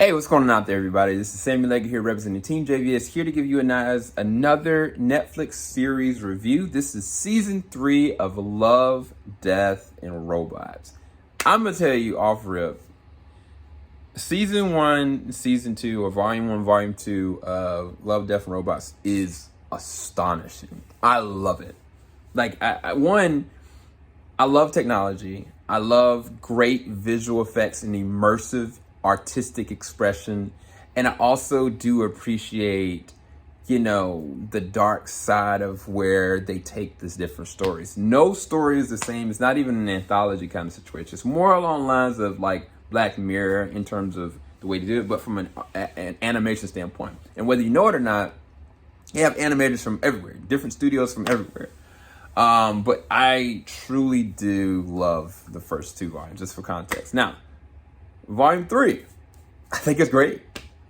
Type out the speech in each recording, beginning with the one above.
Hey, what's going on out there, everybody? This is Sammy Legger here representing TeamJVS, here to give you another Netflix series review. This is season 3 of Love, Death, and Robots. I'm going to tell you off rip, season 1, season 2, or volume 1, volume 2 of Love, Death, and Robots is astonishing. I love it. I love technology. I love great visual effects and immersive artistic expression, and I also do appreciate the dark side of where they take these different stories. No story is the same. It's not even an anthology kind of situation. It's more along the lines of like Black Mirror in terms of the way to do it, but from an animation standpoint. And whether you know it or not, you have animators from everywhere, different studios from everywhere. But I truly do love the first 2 volumes, just for context. Now, Volume 3, I think it's great.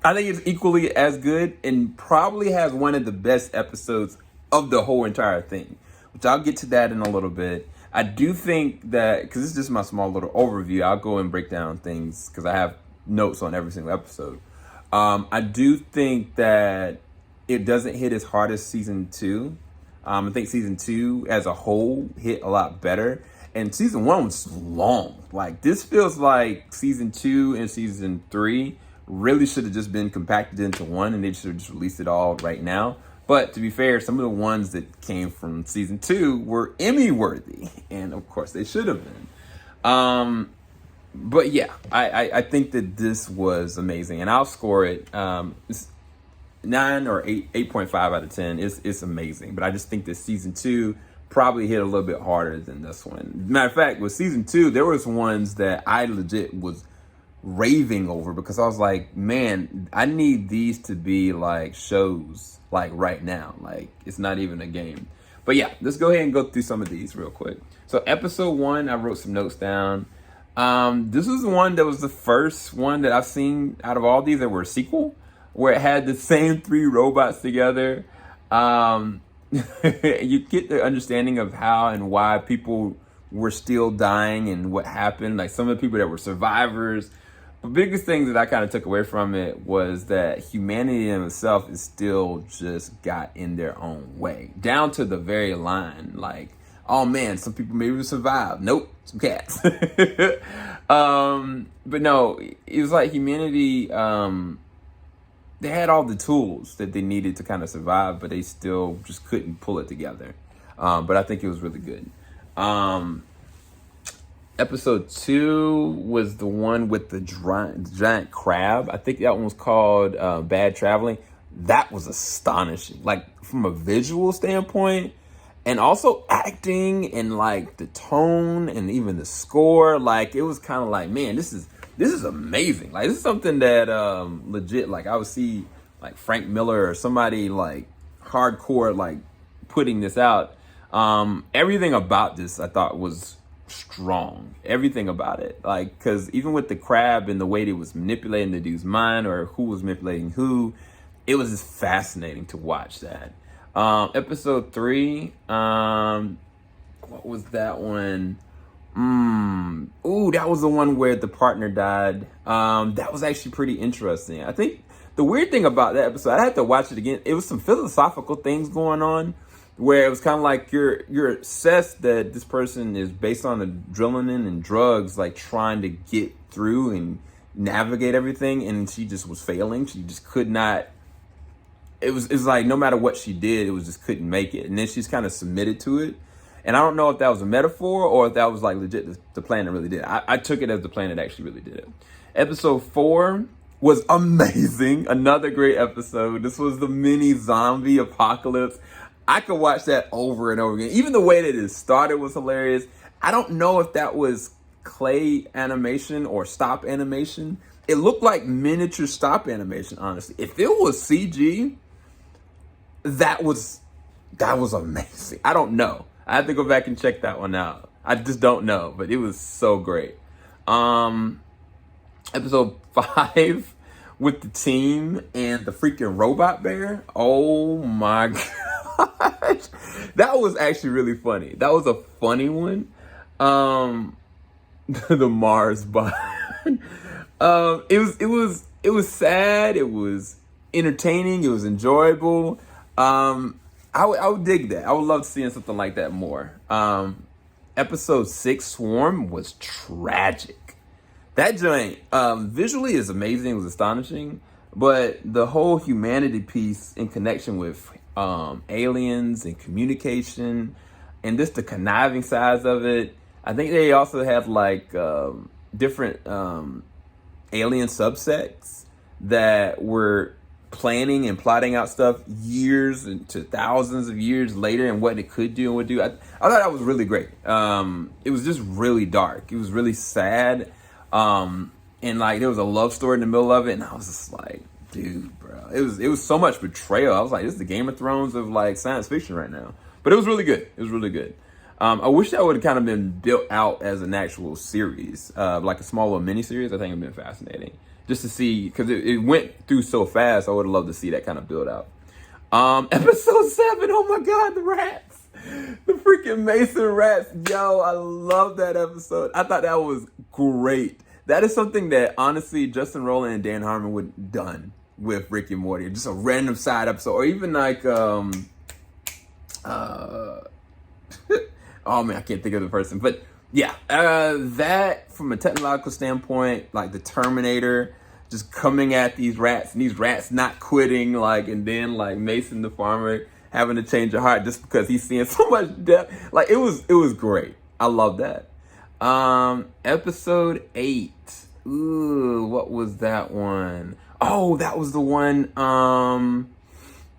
I think it's equally as good and probably has one of the best episodes of the whole entire thing, which I'll get to that in a little bit. I do think that, because this is just my small little overview, I'll go and break down things because I have notes on every single episode. I do think that it doesn't hit as hard as season 2. I think season 2 as a whole hit a lot better. And season 1 was long. Like, this feels like season 2 and season 3 really should have just been compacted into one, and they should have just released it all right now. But to be fair, some of the ones that came from season 2 were Emmy worthy, and of course they should have been. But yeah, I think that this was amazing, and I'll score it. It's 9 or 8.5 out of 10. It's amazing, but I just think that season 2 probably hit a little bit harder than this one. Matter of fact, with season 2, there was ones that I legit was raving over because I was like, man, I need these to be like shows like right now. Like, it's not even a game. But yeah, let's go ahead and go through some of these real quick. So episode 1, I wrote some notes down. This was the one that was the first one that I've seen out of all these that were a sequel, where it had the same 3 robots together. You get the understanding of how and why people were still dying and what happened. Like, some of the people that were survivors. The biggest thing that I kind of took away from it was that humanity in itself is still just got in their own way, down to the very line. Like, oh man, some people maybe will survive. Nope, some cats. But no, it was like humanity, they had all the tools that they needed to kind of survive, but they still just couldn't pull it together. But I think it was really good. Episode 2 was the one with the giant crab. I think that one was called Bad Traveling. That was astonishing. Like, from a visual standpoint, and also acting and like the tone and even the score. Like, it was kind of like, man, this is amazing. Like, this is something that legit, like, I would see like Frank Miller or somebody like hardcore like putting this out. Everything about this I thought was strong. Everything about it. Like, because even with the crab and the way it was manipulating the dude's mind, or who was manipulating who, it was just fascinating to watch that. Episode 3, what was that one? That was the one where the partner died. That was actually pretty interesting. I think the weird thing about that episode, I had to watch it again. It was some philosophical things going on where it was kind of like you're obsessed that this person is based on adrenaline and drugs, like trying to get through and navigate everything, and she just was failing. She just could not. It's like no matter what she did, it was just couldn't make it, and then she's kind of submitted to it. And I don't know if that was a metaphor or if that was like legit the planet really did it. I took it as the planet actually really did it. Episode 4 was amazing. Another great episode. This was the mini zombie apocalypse. I could watch that over and over again. Even the way that it started was hilarious. I don't know if that was clay animation or stop animation. It looked like miniature stop animation, honestly. If it was CG, that was amazing. I don't know. I have to go back and check that one out. I just don't know, but it was so great. Episode 5 with the team and the freaking robot bear. Oh my gosh. That was actually really funny. That was a funny one. The Mars bot. It was it was sad, it was entertaining, it was enjoyable. I would dig that. I would love seeing something like that more. Episode 6, Swarm, was tragic. That joint, visually is amazing, it was astonishing, but the whole humanity piece in connection with aliens and communication and just the conniving sides of it. I think they also have like different alien subsects that were planning and plotting out stuff years to thousands of years later and what it could do and would do. I thought that was really great. It was just really dark. It was really sad. And like there was a love story in the middle of it, and I was just like, dude, bro. It was so much betrayal. I was like, this is the Game of Thrones of like science fiction right now. But it was really good. It was really good. I wish that would have kind of been built out as an actual series, like a small little mini series. I think it'd been fascinating just to see, because it went through so fast. I would have loved to see that kind of build out. Episode 7. Oh my God, the rats, the freaking Mason rats. Yo, I love that episode. I thought that was great. That is something that honestly Justin Roiland and Dan Harmon would have done with Rick and Morty. Just a random side episode, or even like oh man, I can't think of the person, but yeah, that from a technological standpoint, like the Terminator just coming at these rats and these rats not quitting, like, and then like Mason the farmer having to change a heart just because he's seeing so much death. Like it was great. I love that. Episode 8. Ooh, what was that one? Oh, that was the one.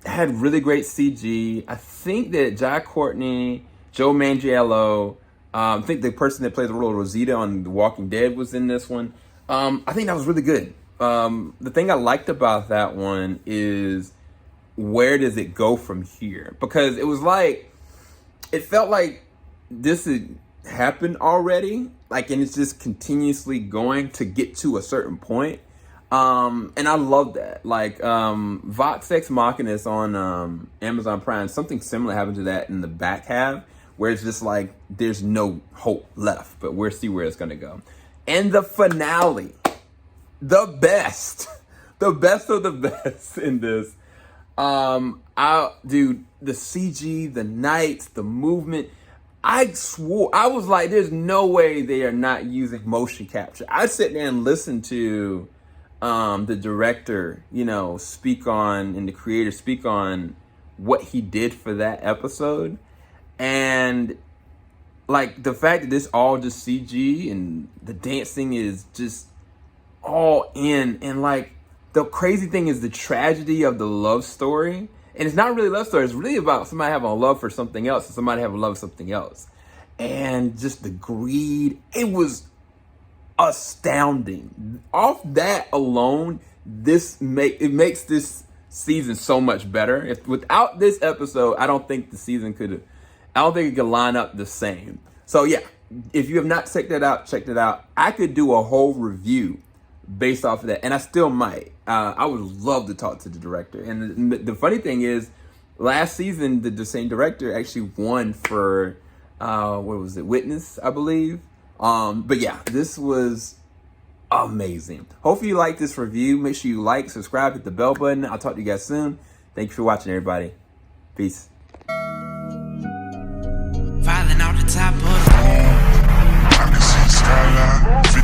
Had really great CG. I think that Jai Courtney, Joe Manganiello, I think the person that plays the role of Rosita on The Walking Dead was in this one. I think that was really good. The thing I liked about that one is where does it go from here? Because it was like, it felt like this had happened already, like, and it's just continuously going to get to a certain point. And I love that. Like, Vox Ex Machina is on Amazon Prime. Something similar happened to that in the back half, where it's just like there's no hope left, but we'll see where it's gonna go. And the finale, the best of the best in this. Dude, the CG, the nights, the movement. I swore, I was like, there's no way they are not using motion capture. I sit there and listen to the director, speak on, and the creator speak on what he did for that episode. And like the fact that this all just CG and the dancing is just all in. And like the crazy thing is the tragedy of the love story. And it's not really a love story. It's really about somebody having a love for something else and somebody having a love for something else. And just the greed. It was astounding. Off that alone, it makes this season so much better. If without this episode, I don't think it could line up the same. So yeah, if you have not checked it out. I could do a whole review based off of that, and I still might. I would love to talk to the director. And the funny thing is, last season the same director actually won for what was it, Witness, I believe. But yeah, this was amazing. Hopefully you like this review. Make sure you like, subscribe, hit the bell button. I'll talk to you guys soon. Thank you for watching, everybody. Peace. Falling out the top of the I can see skyline, 50